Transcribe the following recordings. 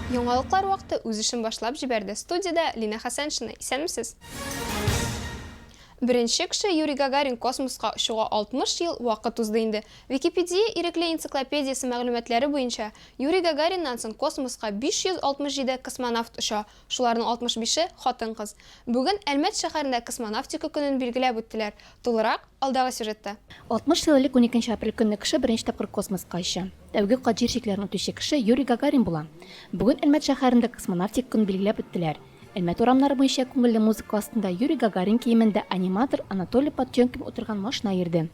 Яңалыклар вакыты үз эшен башлап җибәрде. Студияда Лина Хәсәншина. Исәнмесез? Беренче кеше Юрий Гагарин космоска очуга 60 ел вакыт узды инде. Википедия ирекле энциклопедиясе мәгълүматлары буенча, Юрий Гагариннан соң космоска 567 космонавт оча, шуларның 65-е хатын-кыз. Бүген Әлмәт шәһәрендә космонавтика көнен билгеләп үттеләр. Тулырак алдагы сюжетта. 60 еллык 12 апрель көнне кеше беренче тапкыр космоска оча. Тәүге кат җир шикләрен үтүче кеше Юрий Гагарин була. Бүген Әлмәт шәһәрендә космонавтика көнен билгеләп үттеләр. Әлмәт урамнары буенча күңелле музыка астында Юрий Гагарин киемендә аниматор Анатолий Подтёнкин утырган машина йөрде.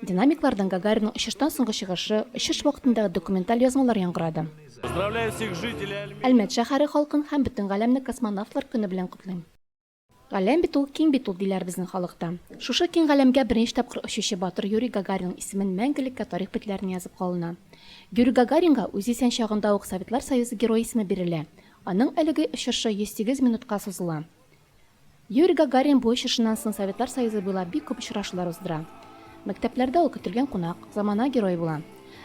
Динамиклардан Гагаринның очыштан соңгы чыгышы, очыш вакытындагы документаль язмалар яңгырады. Поздравляю всех жителей Әлмәт шәһәре халкын һәм бөтен галәмне космонавтлар көне белән котлыйм. Галәм бит ул, киң бит ул диләр безнең халыкта. Шушы киң галәмгә беренче тапкыр очучы батыр Юрий Гагаринның исемен мәңгелеккә тарих битләренә язып калына. Юрий Гагаринга үз исән чагында ук Советлар Союзы герое исеме бирелә. Аның әлеге очышы 108 минутка сузыла. Юрий Гагарин бу очышыннан соң Советлар Союзы буйлап бик күп очрашулар уздыра. Мәктәпләрдә ул көтелгән кунак, замана герой була.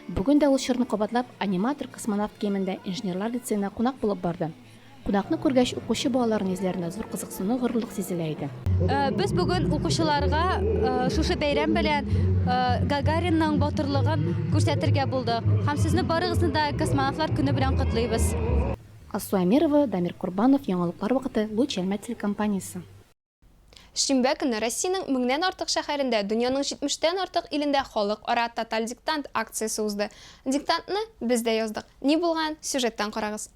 Бүген дә ул чорны кабатлап аниматор космонавт киемендә инженерлар лицейына кунак булып барды. Кунакны күргәч, укучы балаларның йөзләрендә зур кызыксыну, горурлык сизелә иде. Без бүген укучыларга шушы бәйрәм белән Гагаринның батырлыгын күрсәтергә булдык. Һәм сезне барыгызны да космонавтлар көне белән котлыйбыз. Асу Амирова, Дамир Курбанов, яңалыклар вакыты, Луч Әлмәт телекомпаниясе. Шимбә көнне Россиянең 1000-нән артык шәһәрендә, дөньяның 70-тән артык илендә халыкара тоталь диктант акциясе узды. Диктантны без дә яздык. Ни булган? Сюжеттан карагыз.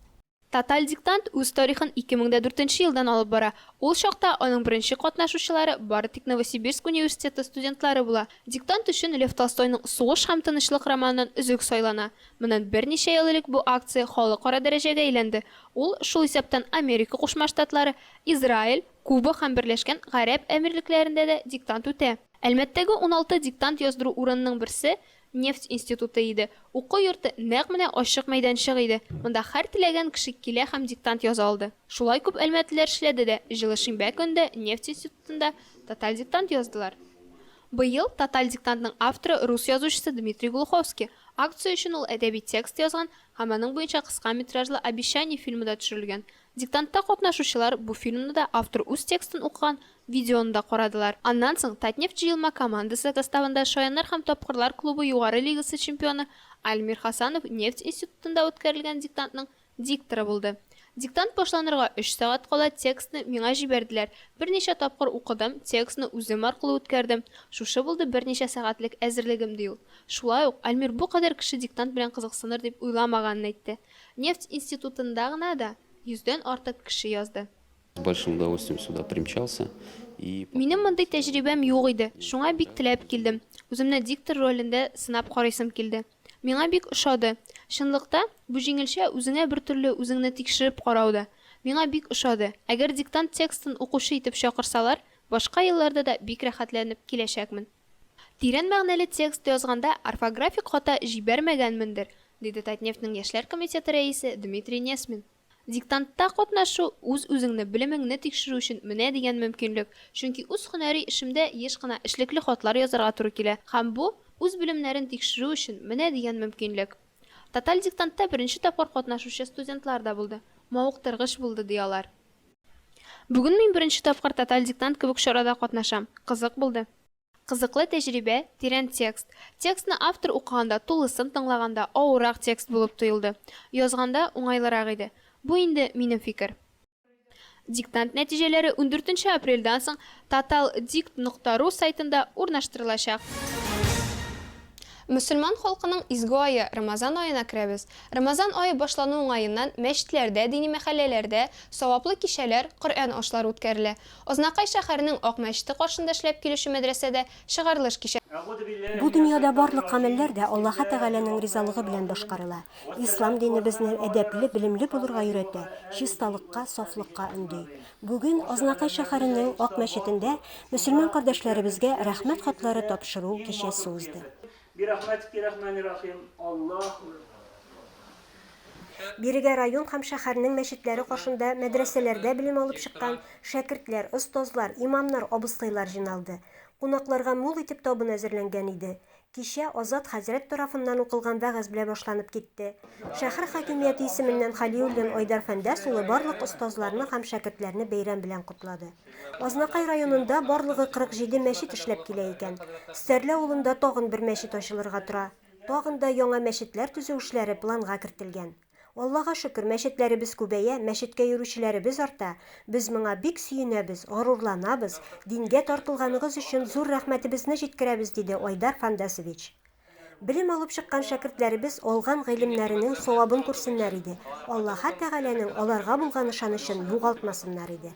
Тоталь диктант үз тарихын 2004 елдан алып бара. Ул чакта аның беренче катнашучылары бары тик Новосибирск университеты студентлары була. Диктант өчен Лев Толстойның Сугыш һәм тынычлык романынан өзек сайлана. Моннан берничә ел элек бу акция халыкара дәрәҗәгә әйләнде. Ул шул исәптән Америка Кушма Штатлары, Израиль, Куба һәм Берләшкән Гарәп Әмирлекләрендә дә диктант үтә. Әлмәттәге 16 диктант яздыру урынының берсе Нефть институты иде. Уку йорты нәкъ менә ачык мәйданчык иде. Монда һәр теләгән кеше килә һәм диктант яза алды. Шулай күп әлмәтлеләр эшләде дә, җылы шимбә көндә Нефть институтында тоталь диктант яздылар. Быел тоталь диктантның авторы рус язучысы Дмитрий Глуховский. Акция өчен ул әдәби текст язган һәм аның буенча кыска метражлы «Обещание» фильмы да төшерелгән. Диктантта катнашучылар бу фильмны да автор үз текстын укыган видеоны да карадылар. Аннан соң Татнефть җыелма командасы составында Шаяннар һәм тапкырлар клубы югары лигасы чемпионы Альмир Хасанов Нефть институтында үткәрелгән диктантның дикторы булды. Диктант башланырга 3 сәгать кала текстны миңа җибәрделәр. Берничә тапкыр укыдым, текстны үзем аркылы үткәрдем. Шушы булды берничә сәгатьлек әзерлегем ди ул. Шулай ук Альмир бу кадәр кеше диктант белән кызыксыныр дип уйламаганын әйтте. Нефть институтында гына да 100-дән артык кеше язды. С большим удовольствием сюда примчался. Минем мондый тәҗрибәм юк иде. Шуңа бик теләп килдем. Үземне диктор ролендә сынап карыйсым килде. Миңа бик ошады. Чынлыкта бу җиңелчә үзеңә бер төрле үзеңне тикшереп карауда. Миңа бик ошады. Әгәр диктант текстын укучы итеп чакырсалар, башка елларда да бик рәхәтләнеп киләчәкмен. Тирән мәгънәле текст язганда орфографик хата җибәрмәгәнмендер, диде Татнефтьнең яшьләр комитеты рәисе Дмитрий Несмин. Диктантта катнашу үз-үзеңне белемеңне тикшерү өчен менә дигән мөмкинлек, чөнки үз һөнәри эшемдә еш кына эшлекле хатлар язарга туры килә, һәм бу үз белемнәрен тикшерү өчен менә дигән мөмкинлек. Тоталь диктантта беренче тапкыр катнашучы студентлар да булды. Мавыктыргыч булды ди алар. Бүген мин беренче тапкыр тоталь диктант кебек чарада катнашам. Кызык булды. Кызыклы тәҗрибә, тирән текст. Текстны автор укыганда, тулысын тыңлаганда авыррак текст булып тоелды. Язганда уңайлырак иде. Бу инде минем фикер. Диктант нәтиҗәләре 14 апрельдән соң totaldict.ru сайтында урнаштырылачак. Мөселман халкының изге айы Рамазан аена керәбез. Рамазан айы башлану уңаеннан мәчетләрдә, дини мәхәлләләрдә саваплы кичәләр, Коръән ашлары үткәрелә. Азнакай шәһәренең Ак мәчете каршында эшләп килүче мәдрәсәдә чыгарылыш кичә. Бу дөньяда барлык гамәлләр дә Аллаһ Тәгаләнең ризалыгы белән башкарыла. Ислам дине безне әдәпле, белемле булырга өйрәтә, чисталыкка, сафлыкка өндәй. Бүген Азнакай шәһәренең Ак мәчетендә мөселман кардәшләребезгә рәхмәт хатлары тапшыру кичәсе узды. Бирегә район һәм шәһәрнең мәчетләре каршында мәдрәсәләрдә белем алып чыккан шәкертләр, остазлар, имамнар, абыстайлар җыйналды. Кунакларга мул итеп табын әзерләнгән иде. Кичә Азат хәзрәт тарафыннан укылган вәгазь белән башланып китте. Шәһәр хакимияте исеменнән Халиуллин Айдар Фәндәс улы барлык остазларны һәм шәкертләрне бәйрәм белән котлады. Азнакай районында барлыгы 47 мәчет эшләп килә икән. Стәрле авылында тагын бер мәчет ачылырга тора. Тагын да яңа мәчетләр төзү эшләре планга кертелгән. Аллаһка шөкер, мәчетләребез күбәя, мәчеткә йөрүчеләребез арта. Без моңа бик сөенәбез, горурланабыз. Дингә тартылганыгыз өчен зур рәхмәтебезне җиткерәбез, диде Айдар Фандасович. Белем алып чыккан шәкертләребез алган гыйлемнәренең савабын күрсеннәр иде. Аллаһа Тәгаләнең аларга булган ышанычын югалтмасыннар иде.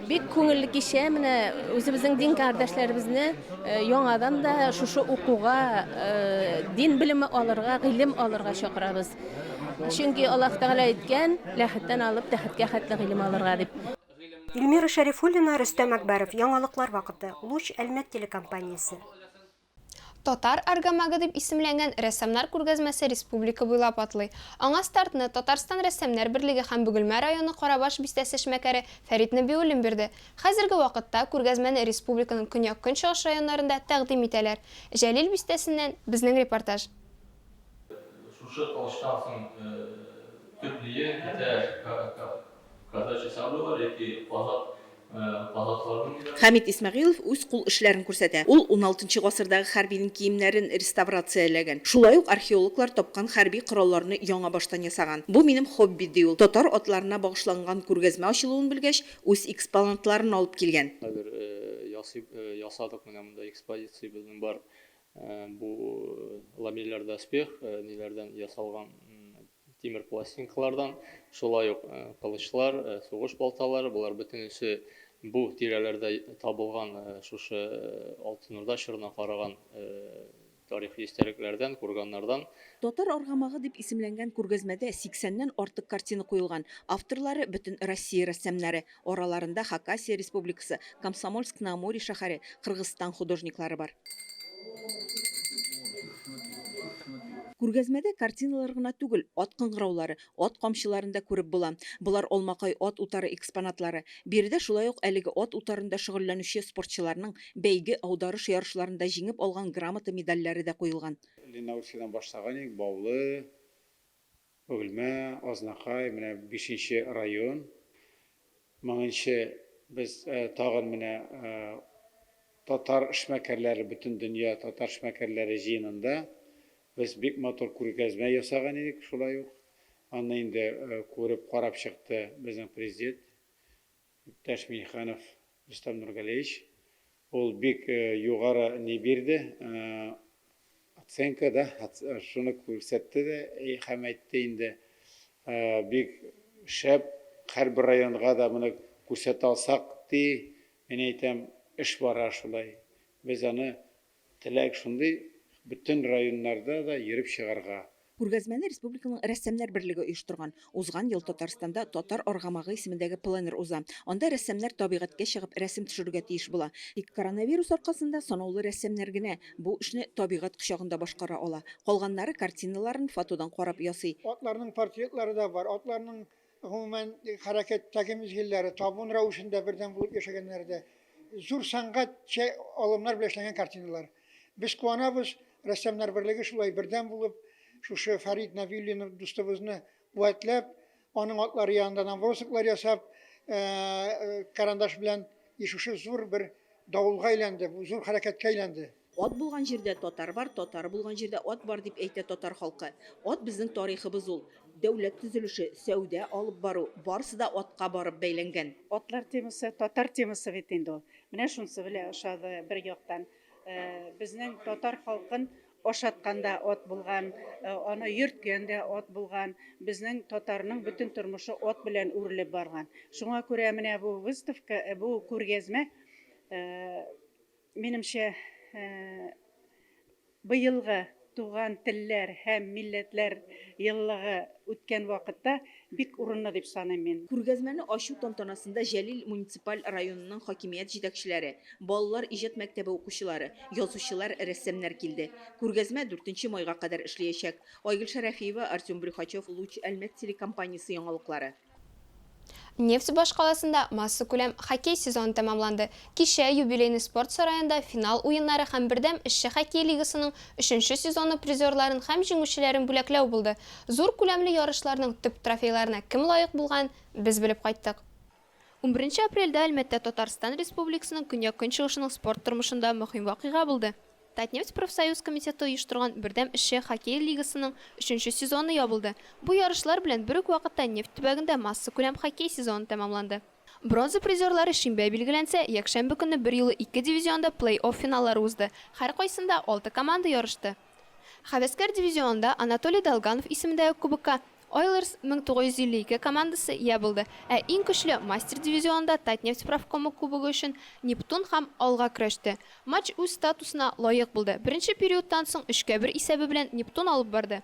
Бик күңелле кичә менә үзебезнең дин кардәшләребезне яңадан да шушы укуга, дин белеме алырга, гыйлем алырга чакырабыз. Чөнки Аллаһ Тәгалә әйткән, ләхеттән алып тәхеткә хәтле гыйлем алырга дип. Илмира Шәрифуллина, Рөстәм Әкбәров, Яңалыклар вакыты, Луч Әлмәт телекомпаниясе. Татар аргамагы дип исемләнгән рәссамнар күргәзмәсе республика буйлап атлый. Аңа стартны Татарстан рәссамнар берлеге һәм Бөгелмә районы Карабаш бистәсе эшмәкәре Фәрит Нәбиуллин бирде. Хәзерге вакытта күргәзмәне республиканың көньяк-көнчыгыш районнарында тәкъдим итәләр. Җәлил бистәсеннән безнең репортаж. Шушы алыштан төрле когда часаблар яки пазатларның Хәмит Исмәгыйлов үз кул эшләрен күрсәтә. Ул 16-нчы гасырдагы хәрбинең киемнәрен реставрацияләгән. Шулай ук археологлар тапкан хәрби коралларны яңа баштан ясаган. Бу минем хобби ди ул. Татар атларына багышланган күргәзмә ачылуын белгәч, үз экспонатларын алып килгән. хәзер ясадык менә монда экспозиция безнең бар. Бу ламелләр доспех, ниләрдән ясалган тимер пластинкалардан, шулай ук кылычлар, сугыш балталары, булар бөтенесе бу тирәләрдә табылган шушы Алтын Урда чорына караган тарихи истәлекләрдән, курганнардан. Татар аргамагы дип исемләнгән күргәзмәдә 80-нән артык картина куелган. Авторлары бөтен Россия рәссамнары, араларында Хакасия Республикасы, Комсомольск-на-Амуре шәһәре, Кыргызстан художниклары бар. Күргәзмәдә картиналар гына түгел, ат кыңгыраулары, ат камчыларында күреп була. Булар Алмакай ат утары экспонатлары. Биредә шулай ук әлеге ат утарында шөгыльләнүче спортчыларның бәйге аударыш ярышларында җиңеп алган грамота медальләре дә куелган. Ленаусидан баштаган иң Баулы, Бөгелмә, Азнакай, менә 5-нче район. Моңынчы без тагын менә татар эшмәкәрләре, бөтен дөнья татар эшмәкәрләре җыенында biz бик матур күргәзмә ясаган идек, шулай ук. Аны инде күреп карап чыкты безнең президент Иптәш Миханов Рөстәм Нургалиевич. Ул бик югары не бирде, оценка да, шуны күрсәтте дә, һәм әйтте инде бик шәп, һәрбер районга да моны күрсәтә алсак ди, мен әйтәм, эш бара шулай. Без аны теләк шундый бөтен районнарда да йөреп чыгарга. Күргәзмәне республиканың рәссамнар берлеге оештырган. Узган ел Татарстанда Татар аргамагы исемендәге пленер уза. Анда рәссамнар табигатькә чыгып рәсем төшерергә тиеш була. Тик коронавирус аркасында санаулы рәссамнар генә бу эшне табигать кочагында башкара ала. Калганнары картиналарын фотодан карап ясый. Атларның портретлары да бар. Атларның гомумән хәрәкәттәге мизгилләре, табун рәвешендә бердән булып яшәгәннәре дә зур сәнгать алымнар белән эшләнгән картиналар. Без куанабыз, рәссамнар берлеге шулай бердән булып, шушы Фәрит Нәбиуллин дустыбызны куәтләп, аның атлары янында набросоклар ясап, карандаш белән шушы зур бер давылга әйләнде, зур хәрәкәткә әйләнде. Ат булган җирдә татар бар, татар булган җирдә ат бар дип әйтә татар халкы. Ат безнең тарихыбыз ул. Дәүләт төзелеше, сәүдә алып бару, барысы да атка барып бәйләнгән. Атлар темасы, татар темасы бит инде ул. Менә шунысы белән ошады бер яктан. Безнең татар халкын ашатканда ат булган, аны йөрткәндә ат булган, безнең татарның бөтен тормышы ат белән үрелеп барган. Шуңа күрә менә бу выставка, бу күргәзмә минемчә быелгы туган телләр һәм милләтләр еллыгы үткән вакытта бик урынлы дип саныйм мин. Күргәзмәне ачу тантанасында Җәлил муниципаль районының хакимият җитәкчеләре, балалар иҗат мәктәбе укучылары, язучылар, рәссамнар килде. Күргәзмә 4 майга кадәр эшләячәк. Айгөл Шәрәфиева, Артем Брюхачев, Луч Әлмәт телекомпаниясе яңалыклары. Нефтебаш қаласында массы күләм хоккей сезоны тәмамланды. Кеше юбилейный спорт сарайында финал уйыннары һәм бердәм эшче хоккей лигасының 3-нче сезоны призерларын һәм җиңүчеләрен бүләкләү булды. Зур күләмле ярышларның төп трофейларына кем лаек булган, без белеп кайттык. 11 апрельдә Әлмәттә Татарстан Республикасының көньяк-көнчыгышының спорт тормышында мөһим вакыйга булды. Татнефть профсоюз комитеты оештырган бердәм эшче хоккей лигасының 3-нче сезоны ябылды. Бу ярышлар белән бер үк вакытта нефть төбәгендә масса күләм хоккей сезоны тәмамланды. Бронза призерлары шимбә билгеләнсә, якшәмбе көнне бер юлы 2 дивизионда плей-офф финаллары узды. Һәр кайсында 6 команда ярышты. Хәвәскәр дивизионында Анатолий Долганов исемендәге кубокка Oilers 1952 командасы ия булды, ә иң көчле мастер дивизионында Татнефть профкомы кубогы өчен Нептун һәм Алга көрәште. Матч үз статусына лаек булды. Беренче периодтан соң 3-1 исәбе белән Нептун алып барды.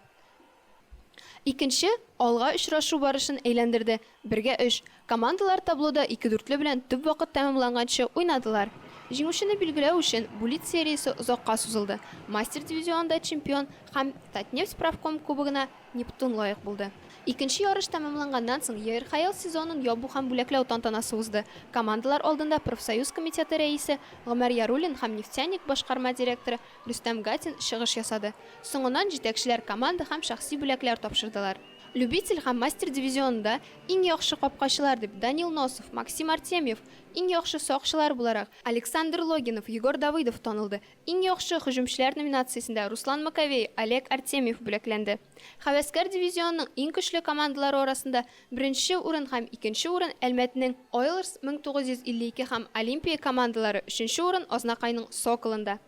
Икенче Алга очрашу барышын әйләндерде. 1-3. Командалар таблода 2-4 белән төп вакыт тәмамланганчы уйнадылар. Җиңүчене билгеләү өчен булит сериясе озакка сузылды. Мастер дивизионында чемпион һәм Татнефть профком кубогына Нептун лаек булды. Икенче ярыш тәмамланганнан соң ЕРХЛ сезонын ябу һәм бүләкләү тантанасы узды. Командалар алдында профсоюз комитеты рәисе Гомәр Яруллин һәм нефтяник башкарма директоры Рөстәм Гатин чыгыш ясады. Соңыннан җитәкчеләр команда һәм шәхси бүләкләр тапшырдылар. Любитель һәм мастер дивизионында иң яхшы капкачылар дип Данил Носов, Максим Артемьев, иң яхшы сакчылар буларак Александр Логинов, Егор Давыдов танылды. Иң яхшы һөҗүмчеләр номинациясендә Руслан Маковей, Олег Артемьев бүләкләнде. Хәвәскәр дивизионның иң көчле командалары арасында беренче урын һәм икенче урын Әлмәтнең Oilers 1952 һәм Олимпия командалары, өченче урын Азнакайның Соколында.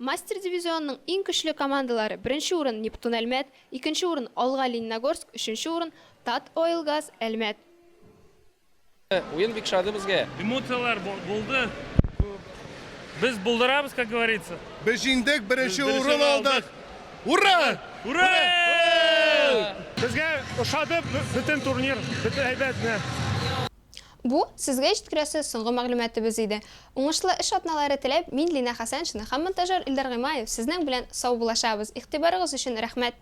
Мастер дивизионның иң көчле командалары беренче урын Нептун Әлмәт, икенче урын Алга Лениногорск, өченче урын Тат Oilgaz Әлмәт. Уен бик шады безгә. Эмоциялар булды. Без булдырабыз, как говорится. Без җиңдек, беренче урын алдык. Ура! Ура! Безгә ошады бөтен турнир, бөтен әйбәтне. Бу сезгә җиткерәсе соңгы мәгълүматыбыз иде. Уңышлы эш атналары теләп, мин Лина Хәсәншина һәм монтажер Илдар Гыймаев сезнең белән сау булашабыз. Игътибарыгыз өчен рәхмәт.